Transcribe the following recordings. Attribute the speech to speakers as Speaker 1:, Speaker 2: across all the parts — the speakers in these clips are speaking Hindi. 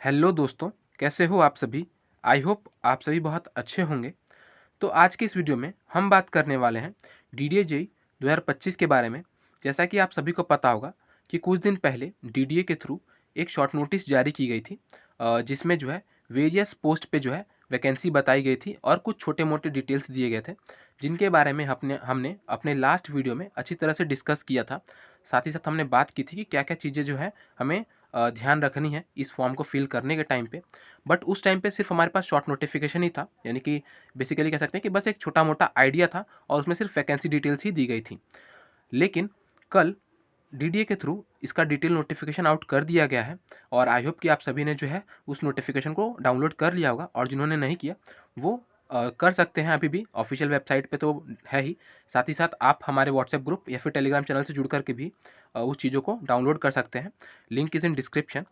Speaker 1: हेलो दोस्तों, कैसे हो आप सभी। आई होप आप सभी बहुत अच्छे होंगे। तो आज की इस वीडियो में हम बात करने वाले हैं डीडीए जेईई 2025 के बारे में। जैसा कि आप सभी को पता होगा कि कुछ दिन पहले डीडीए के थ्रू एक शॉर्ट नोटिस जारी की गई थी, जिसमें जो है वेरियस पोस्ट पे जो है वैकेंसी बताई गई थी और कुछ छोटे मोटे डिटेल्स दिए गए थे, जिनके बारे में हमने हमने अपने लास्ट वीडियो में अच्छी तरह से डिस्कस किया था। साथ ही साथ हमने बात की थी कि क्या क्या चीज़ें जो है हमें ध्यान रखनी है इस फॉर्म को फिल करने के टाइम पे। बट उस टाइम पे सिर्फ हमारे पास शॉर्ट नोटिफिकेशन ही था, यानी कि बेसिकली कह सकते हैं कि बस एक छोटा मोटा आइडिया था और उसमें सिर्फ वैकेंसी डिटेल्स ही दी गई थी। लेकिन कल डीडीए के थ्रू इसका डिटेल नोटिफिकेशन आउट कर दिया गया है और आई होप कि आप सभी ने जो है उस नोटिफिकेशन को डाउनलोड कर लिया होगा, और जिन्होंने नहीं किया वो कर सकते हैं। अभी भी ऑफिशियल वेबसाइट पे तो है ही। साथ ही साथ आप हमारे व्हाट्सएप ग्रुप या फिर टेलीग्राम चैनल से जुड़ करके भी उस चीज़ों को डाउनलोड कर सकते हैं। Link is in description.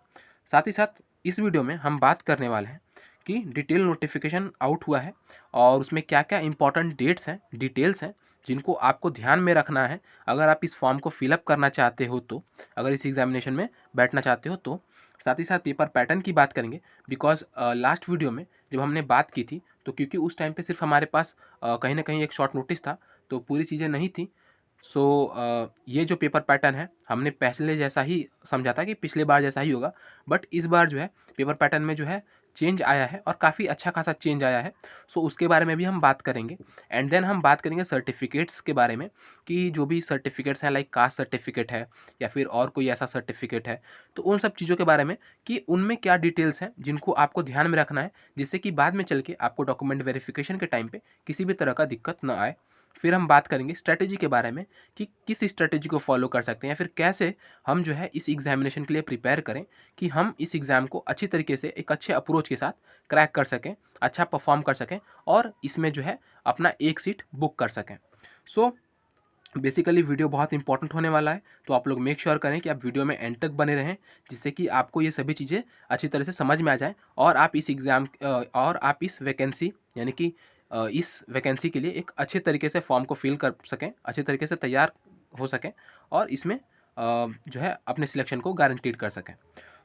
Speaker 1: साथ ही साथ इस वीडियो में हम बात करने वाले हैं कि डिटेल नोटिफिकेशन आउट हुआ है और उसमें क्या क्या इंपॉर्टेंट डेट्स हैं, डिटेल्स हैं, जिनको आपको ध्यान में रखना है अगर आप इस फॉर्म को फिलअप करना चाहते हो, तो अगर इस एग्जामिनेशन में बैठना चाहते हो तो। साथ ही साथ पेपर पैटर्न की बात करेंगे, बिकॉज लास्ट वीडियो में जब हमने बात की थी तो क्योंकि उस टाइम पे सिर्फ हमारे पास कहीं ना कहीं एक शॉर्ट नोटिस था, तो पूरी चीज़ें नहीं थी। सो ये जो पेपर पैटर्न है हमने पहले जैसा ही समझा था कि पिछले बार जैसा ही होगा, बट इस बार जो है पेपर पैटर्न में जो है चेंज आया है और काफ़ी अच्छा खासा चेंज आया है। सो उसके बारे में भी हम बात करेंगे। एंड देन हम बात करेंगे सर्टिफिकेट्स के बारे में, कि जो भी सर्टिफिकेट्स हैं लाइक कास्ट सर्टिफिकेट है या फिर और कोई ऐसा सर्टिफिकेट है, तो उन सब चीज़ों के बारे में कि उनमें क्या डिटेल्स हैं जिनको आपको ध्यान में रखना है, जिससे कि बाद में चल के आपको डॉक्यूमेंट वेरिफिकेशन के टाइम पे किसी भी तरह का दिक्कत ना आए। फिर हम बात करेंगे स्ट्रैटेजी के बारे में, कि किस स्ट्रैटेजी को फॉलो कर सकते हैं या फिर कैसे हम जो है इस एग्जामिनेशन के लिए प्रिपेयर करें कि हम इस एग्ज़ाम को अच्छी तरीके से एक अच्छे अप्रोच के साथ क्रैक कर सकें, अच्छा परफॉर्म कर सकें और इसमें जो है अपना एक सीट बुक कर सकें। सो बेसिकली वीडियो बहुत इंपॉर्टेंट होने वाला है, तो आप लोग मेक श्योर करें कि आप वीडियो में एंड तक बने रहें, जिससे कि आपको ये सभी चीज़ें अच्छी तरह से समझ में आ जाए और आप इस एग्ज़ाम और आप इस वैकेंसी यानी कि इस वैकेंसी के लिए एक अच्छे तरीके से फॉर्म को फिल कर सकें, अच्छे तरीके से तैयार हो सकें और इसमें जो है अपने सिलेक्शन को गारंटीड कर सकें।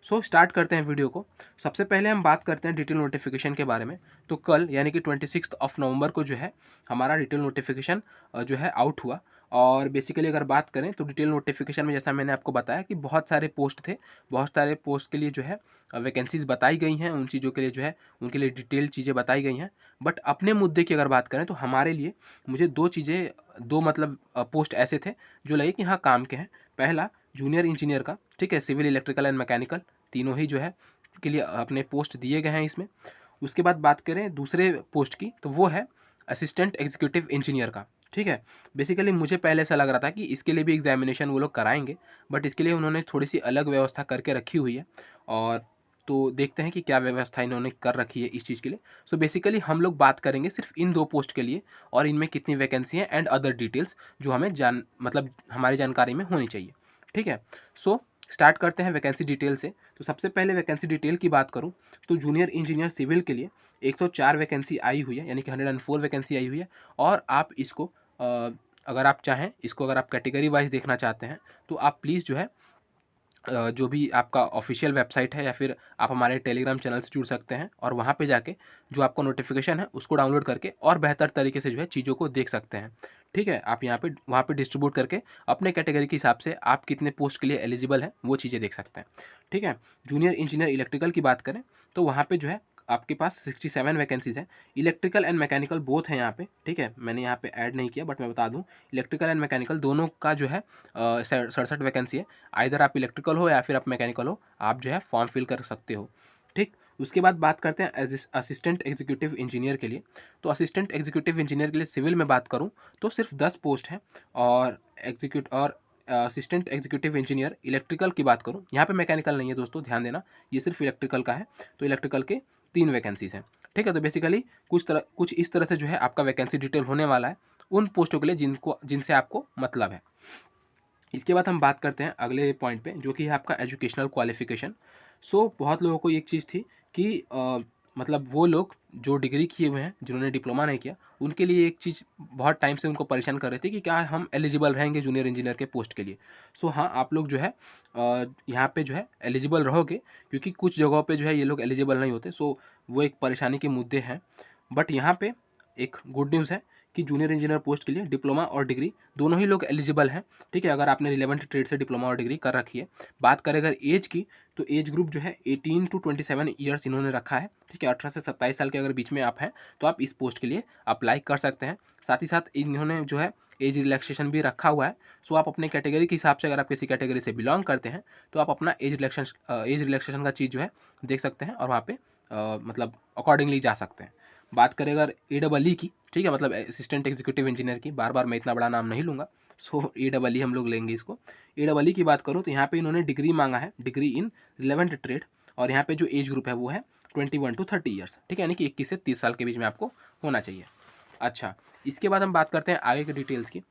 Speaker 1: सो स्टार्ट करते हैं वीडियो को। सबसे पहले हम बात करते हैं डिटेल नोटिफिकेशन के बारे में। तो कल यानी कि 26 नवंबर को जो है हमारा डिटेल नोटिफिकेशन जो है आउट हुआ। और बेसिकली अगर बात करें तो डिटेल नोटिफिकेशन में जैसा मैंने आपको बताया कि बहुत सारे पोस्ट थे, बहुत सारे पोस्ट के लिए जो है वैकेंसीज बताई गई हैं, उन चीज़ों के लिए जो है उनके लिए डिटेल चीज़ें बताई गई हैं। बट अपने मुद्दे की अगर बात करें तो हमारे लिए मुझे दो मतलब पोस्ट ऐसे थे जो लगे कि हाँ काम के हैं। पहला जूनियर इंजीनियर का, ठीक है, सिविल इलेक्ट्रिकल एंड मैकेनिकल, तीनों ही जो है के लिए अपने पोस्ट दिए गए हैं इसमें। उसके बाद बात करें दूसरे पोस्ट की, तो वो है असिस्टेंट एग्जीक्यूटिव इंजीनियर का, ठीक है। बेसिकली मुझे पहले ऐसा लग रहा था कि इसके लिए भी एग्जामिनेशन वो लोग कराएंगे, बट इसके लिए उन्होंने थोड़ी सी अलग व्यवस्था करके रखी हुई है। और तो देखते हैं कि क्या व्यवस्था इन्होंने कर रखी है इस चीज़ के लिए। सो बेसिकली हम लोग बात करेंगे सिर्फ इन दो पोस्ट के लिए और इनमें कितनी वैकेंसी है एंड अदर डिटेल्स जो हमें मतलब हमारी जानकारी में होनी चाहिए, ठीक है। सो स्टार्ट करते हैं वैकेंसी डिटेल से। तो सबसे पहले वैकेंसी डिटेल की बात करूं तो जूनियर इंजीनियर सिविल के लिए 104 वैकेंसी आई हुई है, यानी कि 104 वैकेंसी आई हुई है। और आप इसको अगर आप चाहें, इसको अगर आप कैटेगरी वाइज देखना चाहते हैं तो आप प्लीज़ जो है जो भी आपका ऑफिशियल वेबसाइट है या फिर आप हमारे टेलीग्राम चैनल से जुड़ सकते हैं और वहाँ पे जाके जो आपको नोटिफिकेशन है उसको डाउनलोड करके और बेहतर तरीके से जो है चीज़ों को देख सकते हैं, ठीक है। आप यहाँ पे वहाँ पे डिस्ट्रीब्यूट करके अपने कैटेगरी के हिसाब से आप कितने पोस्ट के लिए एलिजिबल हैं वो चीज़ें देख सकते हैं, ठीक है। जूनियर इंजीनियर इलेक्ट्रिकल की बात करें तो वहाँ पे जो है आपके पास 67 वैकेंसीज हैं। इलेक्ट्रिकल एंड मैकेनिकल बोथ हैं यहाँ पे, ठीक है। मैंने यहाँ पे ऐड नहीं किया बट मैं बता दूँ, इलेक्ट्रिकल एंड मैकेनिकल दोनों का जो है 67 वैकेंसी है। आइदर आप इलेक्ट्रिकल हो या फिर आप मैकेनिकल हो, आप जो है फॉर्म फिल कर सकते हो, ठीक। उसके बाद बात करते हैं असिस्टेंट एग्जीक्यूटिव इंजीनियर के लिए। तो असिस्टेंट एग्जीक्यूटिव इंजीनियर के लिए सिविल में बात करूँ तो सिर्फ 10 पोस्ट हैं। और असिस्टेंट एग्जीक्यूटिव इंजीनियर इलेक्ट्रिकल की बात करूँ, यहाँ पे मैकेनिकल नहीं है दोस्तों, ध्यान देना, ये सिर्फ इलेक्ट्रिकल का है। तो इलेक्ट्रिकल के 3 वैकेंसीज हैं, ठीक है। तो बेसिकली कुछ इस तरह से जो है आपका वैकेंसी डिटेल होने वाला है उन पोस्टों के लिए जिनसे आपको मतलब है। इसके बाद हम बात करते हैं अगले पॉइंट पे, जो कि है आपका एजुकेशनल क्वालिफिकेशन। सो बहुत लोगों को एक चीज़ थी कि मतलब वो लोग जो डिग्री किए हुए हैं, जिन्होंने डिप्लोमा नहीं किया, उनके लिए एक चीज़ बहुत टाइम से उनको परेशान कर रहे थे कि क्या हम एलिजिबल रहेंगे जूनियर इंजीनियर के पोस्ट के लिए। सो हाँ, आप लोग जो है यहाँ पे जो है एलिजिबल रहोगे, क्योंकि कुछ जगहों पे जो है ये लोग एलिजिबल नहीं होते। सो वो एक परेशानी के मुद्दे हैं। बट यहाँ पे एक गुड न्यूज़ है कि जूनियर इंजीनियर पोस्ट के लिए डिप्लोमा और डिग्री दोनों ही लोग एलिजिबल हैं, ठीक है, अगर आपने रिलेवेंट ट्रेड से डिप्लोमा और डिग्री कर रखी है। बात करें अगर एज की, तो एज ग्रुप जो है 18 टू 27 ईयर्स इन्होंने रखा है, ठीक है। 18 से 27 साल के अगर बीच में आप हैं तो आप इस पोस्ट के लिए अप्लाई कर सकते हैं। साथ ही साथ इन्होंने जो है एज रिलैक्सेशन भी रखा हुआ है। सो आप अपने कैटेगरी के हिसाब से, अगर आप किसी कैटेगरी से बिलोंग करते हैं तो आप अपना एज रिलैक्सेशन का चीज़ जो है देख सकते हैं, और वहाँ पे मतलब अकॉर्डिंगली जा सकते हैं। बात करें अगर AEE की, ठीक है, मतलब असिस्टेंट एग्जीक्यूटिव इंजीनियर की, बार बार मैं इतना बड़ा नाम नहीं लूँगा, सो AEE हम लोग लेंगे इसको। AEE की बात करूँ तो यहाँ पे इन्होंने डिग्री मांगा है, डिग्री इन रिलेवेंट ट्रेड, और यहाँ पे जो एज ग्रुप है वो है 21 टू 30 ईयर्स, ठीक है, यानी कि 21 से 30 साल के बीच में आपको होना चाहिए। अच्छा, इसके बाद हम बात करते हैं आगे के डिटेल्स की।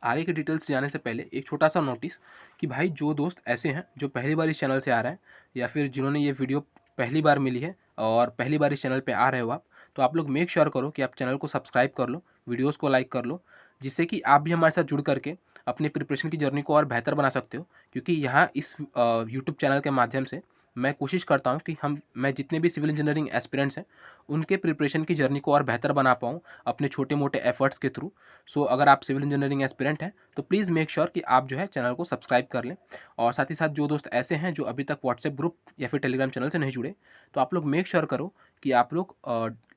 Speaker 1: आगे के डिटेल्स जाने से पहले एक छोटा सा नोटिस कि भाई जो दोस्त ऐसे हैं जो पहली बार इस चैनल से आ रहे हैं, या फिर जिन्होंने ये वीडियो पहली बार मिली है और पहली बार इस चैनल पे आ रहे हो आप, तो आप लोग मेक श्योर करो कि आप चैनल को सब्सक्राइब कर लो, वीडियोस को लाइक कर लो, जिससे कि आप भी हमारे साथ जुड़ करके अपने प्रिपरेशन की जर्नी को और बेहतर बना सकते हो। क्योंकि यहाँ इस यूट्यूब चैनल के माध्यम से मैं कोशिश करता हूँ कि मैं जितने भी सिविल इंजीनियरिंग एस्पिरेंट्स हैं उनके प्रिपरेशन की जर्नी को और बेहतर बना पाऊँ अपने छोटे मोटे एफर्ट्स के थ्रू। सो अगर आप सिविल इंजीनियरिंग एस्पिरेंट हैं तो प्लीज़ मेक श्योर कि आप जो है चैनल को सब्सक्राइब कर लें। और साथ ही साथ जो दोस्त ऐसे हैं जो अभी तक व्हाट्सएप ग्रुप या फिर टेलीग्राम चैनल से नहीं जुड़े, तो आप लोग मेक श्योर करो कि आप लोग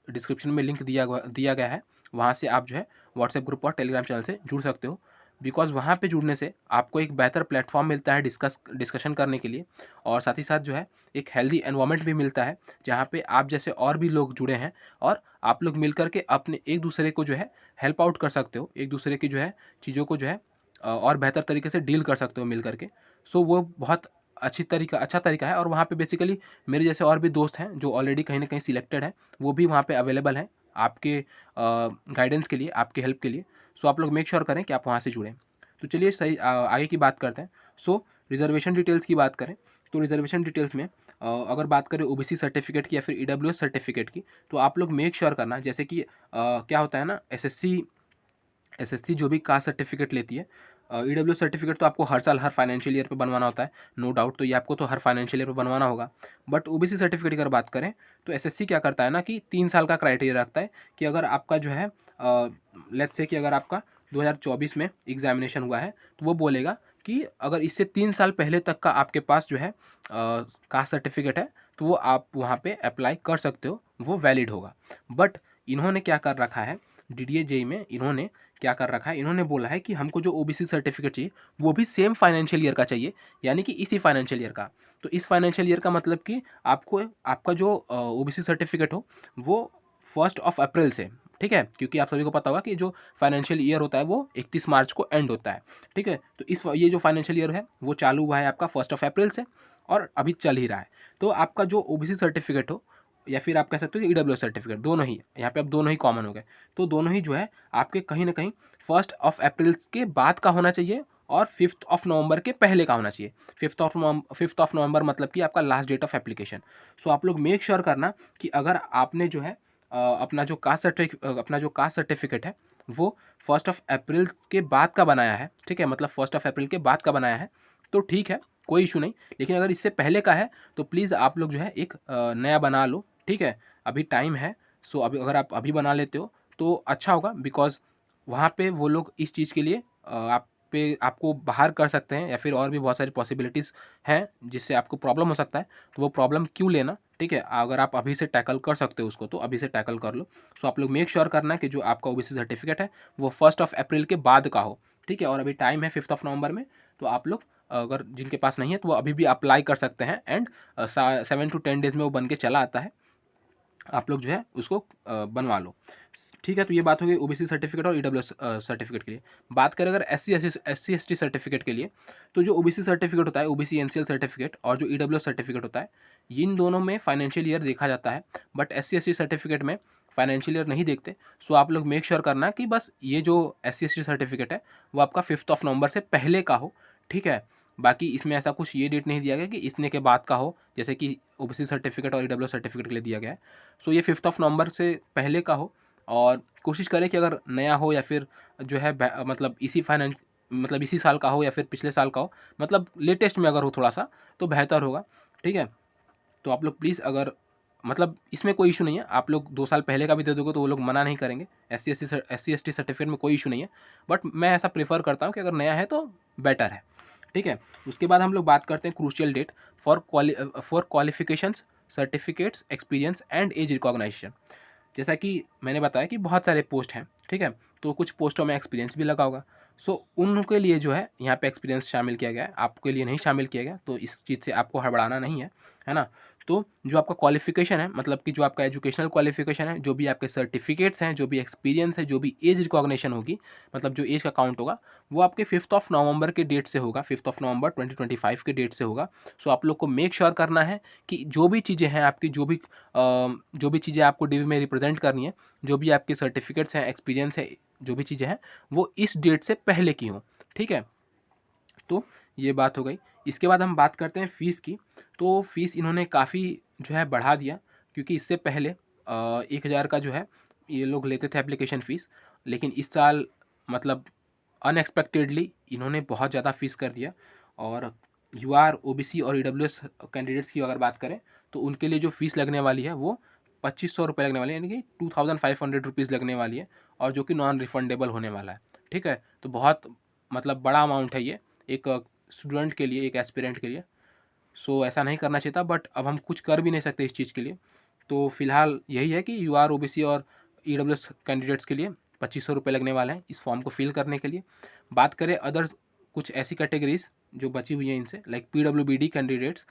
Speaker 1: डिस्क्रिप्शन में लिंक दिया गया है, वहाँ से आप जो है व्हाट्सएप ग्रुप और टेलीग्राम चैनल से जुड़ सकते हो। बिकॉज़ वहाँ पे जुड़ने से आपको एक बेहतर प्लेटफॉर्म मिलता है डिस्कशन करने के लिए, और साथ ही साथ जो है एक हेल्दी एनवायरनमेंट भी मिलता है, जहाँ पे आप जैसे और भी लोग जुड़े हैं, और आप लोग मिल कर के अपने एक दूसरे को जो है हेल्प आउट कर सकते हो, एक दूसरे की जो है चीज़ों को जो है और बेहतर तरीके से डील कर सकते हो मिल करके। सो वो बहुत अच्छा तरीका है, और वहाँ पे बेसिकली मेरे जैसे और भी दोस्त हैं जो ऑलरेडी कहीं ना कहीं सिलेक्टेड हैं, वो भी वहाँ पे अवेलेबल हैं आपके गाइडेंस के लिए, आपके हेल्प के लिए। सो आप लोग मेक श्योर करें कि आप वहाँ से जुड़ें। तो चलिए सही आगे की बात करते हैं। सो रिजर्वेशन डिटेल्स की बात करें तो रिजर्वेशन डिटेल्स में अगर बात करें OBC सर्टिफिकेट की या फिर EWS सर्टिफिकेट की, तो आप लोग मेक श्योर करना, जैसे कि क्या होता है ना, SSC जो भी कास्ट सर्टिफिकेट लेती है, EWS सर्टिफिकेट तो आपको हर साल हर फाइनेंशियल ईयर पे बनवाना होता है, नो डाउट, तो ये आपको तो हर फाइनेंशियल ईयर पे बनवाना होगा। बट OBC सर्टिफिकेट की अगर बात करें तो SSC क्या करता है ना कि 3 साल का क्राइटेरिया रखता है कि अगर आपका जो है लेट्स से कि अगर आपका 2024 में एग्जामिनेशन हुआ है, तो वो बोलेगा कि अगर इससे 3 साल पहले तक का आपके पास जो है कास्ट सर्टिफिकेट है, तो वो आप वहाँ पे अप्लाई कर सकते हो, वो वैलिड होगा। बट इन्होंने क्या कर रखा है, DDA JEE में इन्होंने क्या कर रखा है, इन्होंने बोला है कि हमको जो OBC सर्टिफिकेट चाहिए वो भी सेम फाइनेंशियल ईयर का चाहिए, यानी कि इसी फाइनेंशियल ईयर का। तो इस फाइनेंशियल ईयर का मतलब कि आपको आपका जो OBC सर्टिफिकेट हो वो 1 अप्रैल से, ठीक है, क्योंकि आप सभी को पता होगा कि जो फाइनेंशियल ईयर होता है वो 31 मार्च को एंड होता है, ठीक है। तो ये जो फाइनेंशियल ईयर है वो चालू हुआ है आपका 1 अप्रैल से, और अभी चल ही रहा है। तो आपका जो OBC सर्टिफिकेट हो, या फिर आप कह सकते हो कि EWS सर्टिफिकेट, दोनों ही यहाँ पे अब दोनों ही कॉमन हो गए, तो दोनों ही जो है आपके कहीं ना कहीं 1 अप्रैल के बाद का होना चाहिए, और 5 नवंबर के पहले का होना चाहिए। 5 नवंबर मतलब कि आपका लास्ट डेट ऑफ एप्लीकेशन। सो आप लोग मेक श्योर करना कि अगर आपने जो है अपना जो कास्ट सर्टिफिकेट है वो 1 अप्रैल के बाद का बनाया है, ठीक है, मतलब 1 अप्रैल के बाद का बनाया है, तो ठीक है, कोई इशू नहीं। लेकिन अगर इससे पहले का है तो प्लीज़ आप लोग जो है एक नया बना लो, ठीक है, अभी टाइम है। सो अभी अगर आप अभी बना लेते हो तो अच्छा होगा, बिकॉज वहाँ पे वो लोग इस चीज़ के लिए आपको बाहर कर सकते हैं, या फिर और भी बहुत सारी पॉसिबिलिटीज़ हैं जिससे आपको प्रॉब्लम हो सकता है। तो वो प्रॉब्लम क्यों लेना, ठीक है, अगर आप अभी से टैकल कर सकते हो उसको तो अभी से टैकल कर लो। सो आप लोग मेक श्योर करना कि जो आपका OBC सर्टिफिकेट है वो 1 अप्रैल के बाद का हो, ठीक है, और अभी टाइम है 5 नवंबर में। तो आप लोग अगर जिनके पास नहीं है तो वो अभी भी अप्लाई कर सकते हैं, एंड 7 to 10 डेज़ में वो बन के चला आता है, आप लोग जो है उसको बनवा लो, ठीक है। तो ये बात हो गई OBC सर्टिफिकेट और EWS सर्टिफिकेट के लिए। बात करें अगर SC ST सर्टिफिकेट के लिए, तो जो OBC सर्टिफिकेट होता है, OBC NCL सर्टिफिकेट, और जो EWS सर्टिफिकेट होता है, इन दोनों में फाइनेंशियल ईयर देखा जाता है, बट SC ST सर्टिफिकेट में फाइनेंशियल ईयर नहीं देखते। सो आप लोग मेक श्योर करना कि बस ये जो SC ST सर्टिफिकेट है वो आपका 5 नवंबर से पहले का हो, ठीक है। बाकी इसमें ऐसा कुछ ये डेट नहीं दिया गया कि इतने के बाद का हो, जैसे कि ओबीसी सर्टिफिकेट और ईडब्ल्यू सर्टिफिकेट के लिए दिया गया है। सो ये 5 नवंबर से पहले का हो, और कोशिश करें कि अगर नया हो या फिर जो है मतलब इसी साल का हो या फिर पिछले साल का हो, मतलब लेटेस्ट में अगर हो थोड़ा सा तो बेहतर होगा। ठीक है, तो आप लोग प्लीज़, अगर मतलब इसमें कोई इशू नहीं है, आप लोग 2 साल पहले का भी दे दोगे तो वो लोग मना नहीं करेंगे। SC/ST सर्टिफिकेट में कोई इशू नहीं है, बट मैं ऐसा प्रेफर करता हूँ कि अगर नया है तो बेटर है। ठीक है, उसके बाद हम लोग बात करते हैं crucial date for qualifications, certificates, experience and age recognisation. जैसा कि मैंने बताया कि बहुत सारे पोस्ट हैं, ठीक है, तो कुछ पोस्टों में एक्सपीरियंस भी लगा होगा। सो उनके लिए जो है यहाँ पे एक्सपीरियंस शामिल किया गया है, आपके लिए नहीं शामिल किया गया, तो इस चीज़ से आपको हड़बड़ाना नहीं है ना। तो जो आपका क्वालिफिकेशन है, मतलब कि जो आपका एजुकेशनल क्वालिफिकेशन है, जो भी आपके सर्टिफिकेट्स हैं, जो भी एक्सपीरियंस है, जो भी एज रिकॉग्निशन होगी, मतलब जो एज का काउंट होगा, वो आपके 5 नवंबर के डेट से होगा, 5 नवंबर 2025 के डेट से होगा। सो आप लोग को मेक श्योर करना है कि जो भी चीज़ें हैं आपकी, जो भी चीज़ें आपको डीवी में रिप्रेजेंट करनी है, जो भी आपके सर्टिफिकेट्स हैं, एक्सपीरियंस है, जो भी चीज़ें हैं, वो इस डेट से पहले की हों। ठीक है, तो ये बात हो गई। इसके बाद हम बात करते हैं फ़ीस की। तो फ़ीस इन्होंने काफ़ी जो है बढ़ा दिया, क्योंकि इससे पहले 1000 का जो है ये लोग लेते थे एप्लीकेशन फ़ीस, लेकिन इस साल मतलब अनएक्सपेक्टेडली इन्होंने बहुत ज़्यादा फ़ीस कर दिया। और यूआर, ओबीसी और ईडब्ल्यूएस कैंडिडेट्स की अगर बात करें तो उनके लिए जो फ़ीस लगने वाली है वो 2500 रुपये लगने वाली है, यानी कि 2500 रुपीज़ लगने वाली है, और जो कि नॉन रिफंडेबल होने वाला है। ठीक है, तो बहुत मतलब बड़ा अमाउंट है ये एक स्टूडेंट के लिए, एक एस्पिरेंट के लिए। सो ऐसा नहीं करना चाहिए था, बट अब हम कुछ कर भी नहीं सकते इस चीज़ के लिए। तो फिलहाल यही है कि यूआर, ओबीसी और ईडब्ल्यूएस कैंडिडेट्स के लिए 2500 रुपये लगने वाले हैं इस फॉर्म को फिल करने के लिए। बात करें अदर कुछ ऐसी कैटेगरीज जो बची हुई हैं इनसे, like PWBD candidates,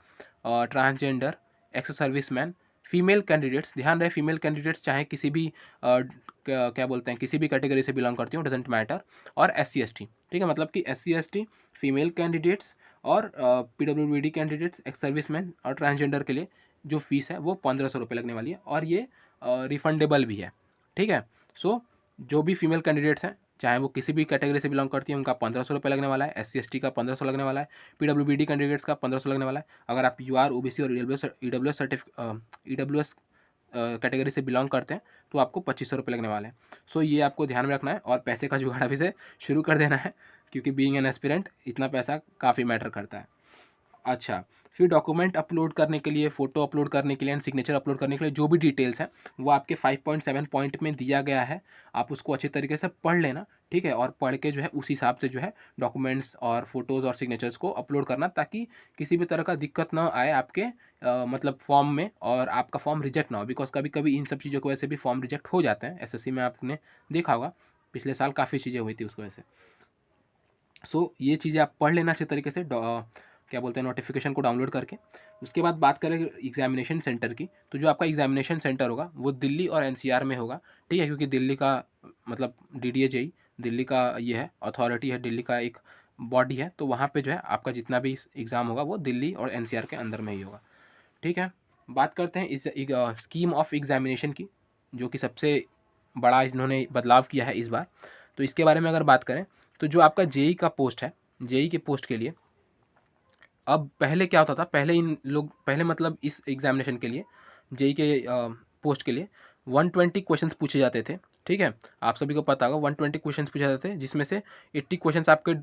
Speaker 1: transgender, ex serviceman, female candidates, ध्यान रहे फीमेल कैंडिडेट्स चाहे किसी भी क्या बोलते हैं, किसी भी कैटेगरी से बिलोंग करती हूँ, डजेंट मैटर, और SC/ST। ठीक है, मतलब कि SC/ST, फीमेल कैंडिडेट्स और पीडब्ल्यूबीडी कैंडिडेट्स, एक्स सर्विसमैन और ट्रांसजेंडर के लिए जो फीस है वो 1500 रुपये लगने वाली है, और ये रिफंडेबल भी है। ठीक है, सो जो भी फीमेल कैंडिडेट्स हैं, चाहे वो किसी भी कैटेगरी से बिलोंग करती है, उनका 1500 रुपये लगने वाला है। SC/ST का 1500 लगने वाला है। पीडब्ल्यूबीडी कैंडिडेट्स का 1500 लगने वाला है। अगर आप यूआर, ओबीसी और ईडब्ल्यूएस कैटेगरी से बिलोंग करते हैं तो आपको 2500 रुपये लगने वाले हैं। सो ये आपको ध्यान में रखना है, और पैसे का जुगाड़ अभी से शुरू कर देना है, क्योंकि बीइंग एन एस्पिरेंट इतना पैसा काफ़ी मैटर करता है। अच्छा, फिर डॉक्यूमेंट अपलोड करने के लिए, फ़ोटो अपलोड करने के लिए एंड सिग्नेचर अपलोड करने के लिए जो भी डिटेल्स हैं वो आपके 5.7 पॉइंट में दिया गया है। आप उसको अच्छे तरीके से पढ़ लेना, ठीक है, और पढ़ के जो है उस हिसाब से जो है डॉक्यूमेंट्स और फोटोज़ और सिग्नेचर्स को अपलोड करना, ताकि किसी भी तरह का दिक्कत ना आए आपके मतलब फॉर्म में, और आपका फॉर्म रिजेक्ट ना हो, बिकॉज कभी कभी इन सब चीज़ों की वजह से भी फॉर्म रिजेक्ट हो जाते हैं। SSC में आपने देखा होगा, पिछले साल काफ़ी चीज़ें हुई थी उसकी वजह से। सो ये चीज़ें आप पढ़ लेना अच्छे तरीके से, क्या बोलते हैं, नोटिफिकेशन को डाउनलोड करके। उसके बाद बात करें एग्जामिनेशन सेंटर की, तो जो आपका एग्जामिनेशन सेंटर होगा वो दिल्ली और NCR में होगा। ठीक है, क्योंकि दिल्ली का मतलब DDA-JEE दिल्ली का ये है, अथॉरिटी है, दिल्ली का एक बॉडी है, तो वहाँ पे जो है आपका जितना भी एग्ज़ाम होगा वो दिल्ली और NCR के अंदर में ही होगा। ठीक है, बात करते हैं इस स्कीम ऑफ एग्जामिनेशन की, जो कि सबसे बड़ा इन्होंने बदलाव किया है इस बार। तो इसके बारे में अगर बात करें तो जो आपका JEE का पोस्ट है, JEE के पोस्ट के लिए अब पहले क्या होता था, पहले मतलब इस एग्जामिनेशन के लिए, JEE के पोस्ट के लिए 120 क्वेश्चंस पूछे जाते थे। ठीक है, आप सभी को पता होगा 120 क्वेश्चंस पूछे जाते थे, जिसमें से 80 क्वेश्चंस आपके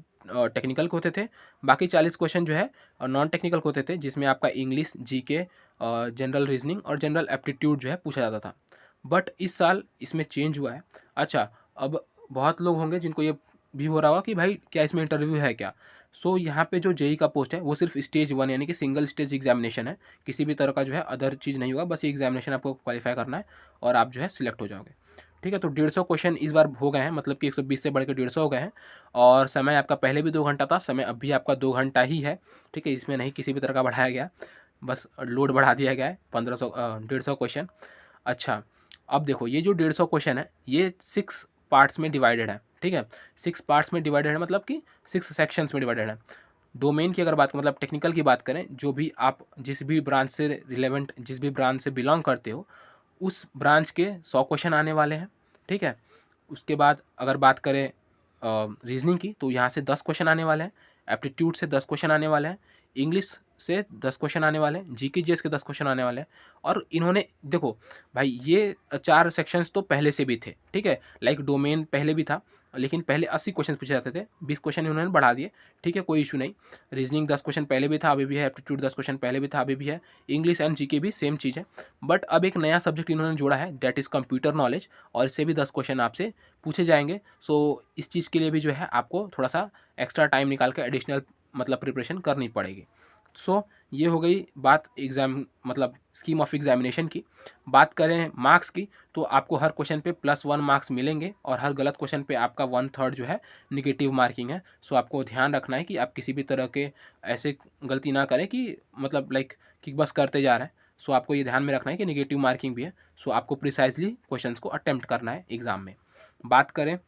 Speaker 1: टेक्निकल के होते थे, बाकी 40 क्वेश्चन जो है नॉन टेक्निकल के होते थे, जिसमें आपका इंग्लिश, GK, जनरल रीजनिंग और जनरल एप्टीट्यूड जो है पूछा जाता था। बट इस साल इसमें चेंज हुआ है। अच्छा, अब बहुत लोग होंगे जिनको ये भी हो रहा होगा कि भाई क्या इसमें इंटरव्यू है क्या। सो यहाँ पे जो JEE का पोस्ट है वो सिर्फ स्टेज 1 यानी कि सिंगल स्टेज एग्जामिनेशन है, किसी भी तरह का जो है अदर चीज़ नहीं होगा, बस ये एग्जामिनेशन आपको क्वालिफाई करना है और आप जो है सिलेक्ट हो जाओगे। ठीक है, तो 150 क्वेश्चन इस बार हो गए हैं, मतलब कि 120 से बढ़ के 150 हो गए हैं, और समय आपका पहले भी 2 घंटा था, समय अब भी आपका 2 घंटा ही है। ठीक है, इसमें नहीं किसी भी तरह का बढ़ाया गया, बस लोड बढ़ा दिया गया है 150 क्वेश्चन। अच्छा, अब देखो ये जो 150 क्वेश्चन है ये 6 पार्ट्स में डिवाइडेड है। ठीक है, 6 पार्ट्स में डिवाइडेड है, मतलब कि 6 सेक्शंस में डिवाइडेड है। डोमेन की अगर बात मतलब टेक्निकल की बात करें, जो भी आप जिस भी ब्रांच से रिलेवेंट, जिस भी ब्रांच से बिलोंग करते हो, उस ब्रांच के 100 क्वेश्चन आने वाले हैं। ठीक है, उसके बाद अगर बात करें रीजनिंग की, तो यहाँ से 10 क्वेश्चन आने वाले हैं। एप्टीट्यूड से 10 क्वेश्चन आने वाले हैं, इंग्लिश से 10 क्वेश्चन आने वाले हैं, जीके जीएस के 10 क्वेश्चन आने वाले हैं। और इन्होंने देखो भाई ये 4 सेक्शंस तो पहले से भी थे, ठीक है, लाइक डोमेन पहले भी था, लेकिन पहले 80 क्वेश्चन पूछे जाते थे, 20 क्वेश्चन इन्होंने बढ़ा दिए, ठीक है, कोई इशू नहीं। रीजनिंग 10 क्वेश्चन पहले भी था, अभी भी है, एप्टीट्यूड 10 क्वेश्चन पहले भी था, अभी भी है, इंग्लिश एंड जीके भी सेम चीज़ है। बट अब एक नया सब्जेक्ट इन्होंने जोड़ा है, दैट इज़ कंप्यूटर नॉलेज, और इससे भी 10 क्वेश्चन आपसे पूछे जाएंगे। सो इस चीज़ के लिए भी जो है आपको थोड़ा सा एक्स्ट्रा टाइम निकाल के एडिशनल मतलब प्रिपरेशन करनी पड़ेगी। सो ये हो गई बात एग्ज़ाम मतलब स्कीम ऑफ एग्जामिनेशन की। बात करें मार्क्स की, तो आपको हर क्वेश्चन पे +1 मार्क्स मिलेंगे और हर गलत क्वेश्चन पे आपका 1/3 जो है निगेटिव मार्किंग है। सो आपको ध्यान रखना है कि आप किसी भी तरह के ऐसे गलती ना करें कि मतलब लाइक कि बस करते जा रहे हैं। सो आपको ये ध्यान में रखना है कि निगेटिव मार्किंग भी है। सो आपको प्रिसाइजली क्वेश्चंस को अटेम्प्ट करना है एग्ज़ाम में। बात करें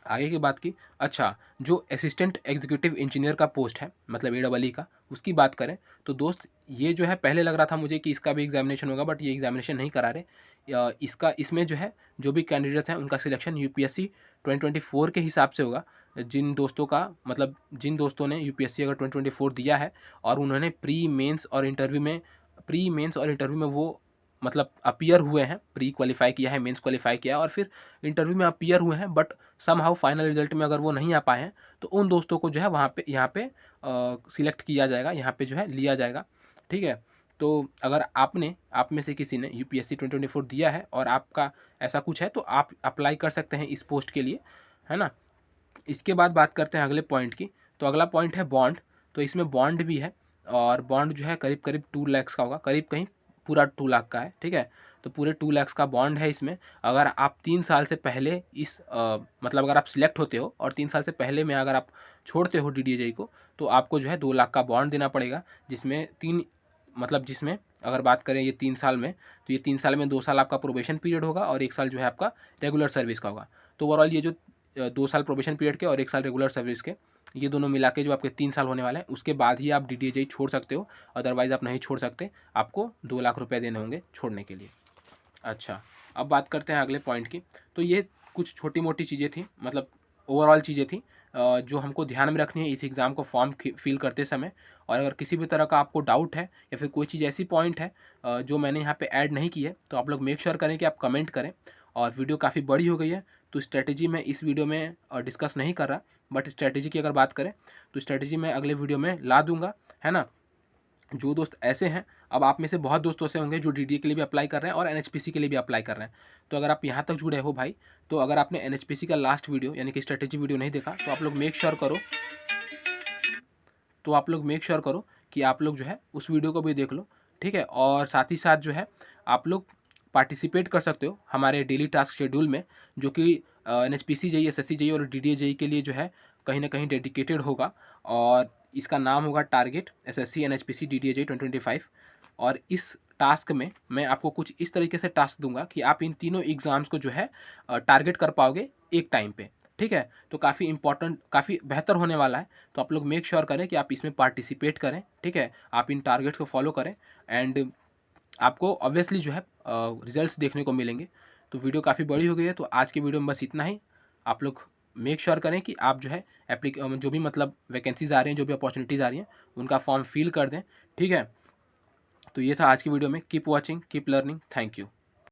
Speaker 1: आगे की बात की, अच्छा जो असिस्टेंट एग्जीक्यूटिव इंजीनियर का पोस्ट है मतलब AEE का, उसकी बात करें तो दोस्त ये जो है पहले लग रहा था मुझे कि इसका भी एग्जामिनेशन होगा, बट ये एग्जामिनेशन नहीं करा रहे। इसका इसमें जो है जो भी कैंडिडेट्स हैं उनका सिलेक्शन UPSC 2024 के हिसाब से होगा। जिन दोस्तों का मतलब जिन दोस्तों ने UPSC अगर 2024 दिया है और उन्होंने प्री मेंस और इंटरव्यू में वो मतलब अपीयर हुए हैं, प्री क्वालिफाई किया है, मेंस क्वालिफाई किया है और फिर इंटरव्यू में अपीयर हुए हैं, बट समहाउ फाइनल रिजल्ट में अगर वो नहीं आ पाए हैं तो उन दोस्तों को जो है वहाँ पे यहाँ पे सिलेक्ट किया जाएगा, यहाँ पे जो है लिया जाएगा, ठीक है। तो अगर आप में से किसी ने UPSC 2024 दिया है और आपका ऐसा कुछ है तो आप अप्लाई कर सकते हैं इस पोस्ट के लिए, है ना। इसके बाद बात करते हैं अगले पॉइंट की। तो अगला पॉइंट है बॉन्ड। तो इसमें बॉन्ड भी है और बॉन्ड जो है करीब करीब 2 लाख का होगा, करीब कहीं पूरा 2 लाख का है, ठीक है। तो पूरे 2 लाख का बॉन्ड है इसमें। अगर आप 3 साल से पहले मतलब अगर आप सिलेक्ट होते हो और 3 साल से पहले में अगर आप छोड़ते हो DDJE को, तो आपको जो है 2 लाख का बॉन्ड देना पड़ेगा, जिसमें अगर बात करें ये 3 साल में, तो ये 3 साल में 2 साल आपका प्रोबेशन पीरियड होगा और 1 साल जो है आपका रेगुलर सर्विस का होगा। तो ओवरऑल ये जो 2 साल प्रोबेशन पीरियड के और 1 साल रेगुलर सर्विस के, ये दोनों मिला के जो आपके 3 साल होने वाले हैं, उसके बाद ही आप DDJE छोड़ सकते हो, अदरवाइज़ आप नहीं छोड़ सकते, आपको 2 लाख रुपए देने होंगे छोड़ने के लिए। अच्छा, अब बात करते हैं अगले पॉइंट की। तो ये कुछ छोटी मोटी चीज़ें थी, मतलब ओवरऑल चीज़ें थी जो हमको ध्यान में रखनी है इस एग्ज़ाम को फॉर्म फिल करते समय। और अगर किसी भी तरह का आपको डाउट है या फिर कोई चीज़ ऐसी पॉइंट है जो मैंने यहाँ पे ऐड नहीं की है, तो आप लोग मेक श्योर करें कि आप कमेंट करें। और वीडियो काफ़ी बड़ी हो गई है, तो स्ट्रैटेजी मैं इस वीडियो में डिस्कस नहीं कर रहा, बट स्ट्रैटेजी की अगर बात करें तो स्ट्रैटेजी मैं अगले वीडियो में ला दूंगा, है ना। जो दोस्त ऐसे हैं, अब आप में से बहुत दोस्त ऐसे होंगे जो DDA के लिए भी अप्लाई कर रहे हैं और NHPC के लिए भी अप्लाई कर रहे हैं। तो अगर आप यहाँ तक जुड़े हो भाई, तो अगर आपने NHPC का लास्ट वीडियो यानी कि स्ट्रैटेजी वीडियो नहीं देखा, तो आप लोग मेक श्योर करो कि आप लोग जो है उस वीडियो को भी देख लो, ठीक है। और साथ ही साथ जो है आप लोग पार्टिसिपेट कर सकते हो हमारे डेली टास्क शेड्यूल में, जो कि NHPC JEE, SSC JEE और DDA JEE के लिए जो है कहीं ना कहीं डेडिकेटेड होगा। और इसका नाम होगा target SSC NHPC DDA JEE 2025। और इस टास्क में मैं आपको कुछ इस तरीके से टास्क दूंगा कि आप इन तीनों एग्ज़ाम्स को जो है टारगेट कर पाओगे एक टाइम पे, ठीक है। तो काफ़ी इंपॉर्टेंट, काफ़ी बेहतर होने वाला है। तो आप लोग मेक श्योर करें कि आप इसमें पार्टिसिपेट करें, ठीक है। आप इन टारगेट्स को फॉलो करें एंड आपको ऑब्वियसली जो है रिजल्ट्स देखने को मिलेंगे। तो वीडियो काफ़ी बड़ी हो गई है, तो आज की वीडियो में बस इतना ही। आप लोग मेक श्योर करें कि आप जो है जो भी मतलब वैकेंसीज आ रही हैं, जो भी अपॉर्चुनिटीज़ आ रही हैं, उनका फॉर्म फिल कर दें, ठीक है। तो ये था आज की वीडियो में। Keep watching, keep learning, thank you.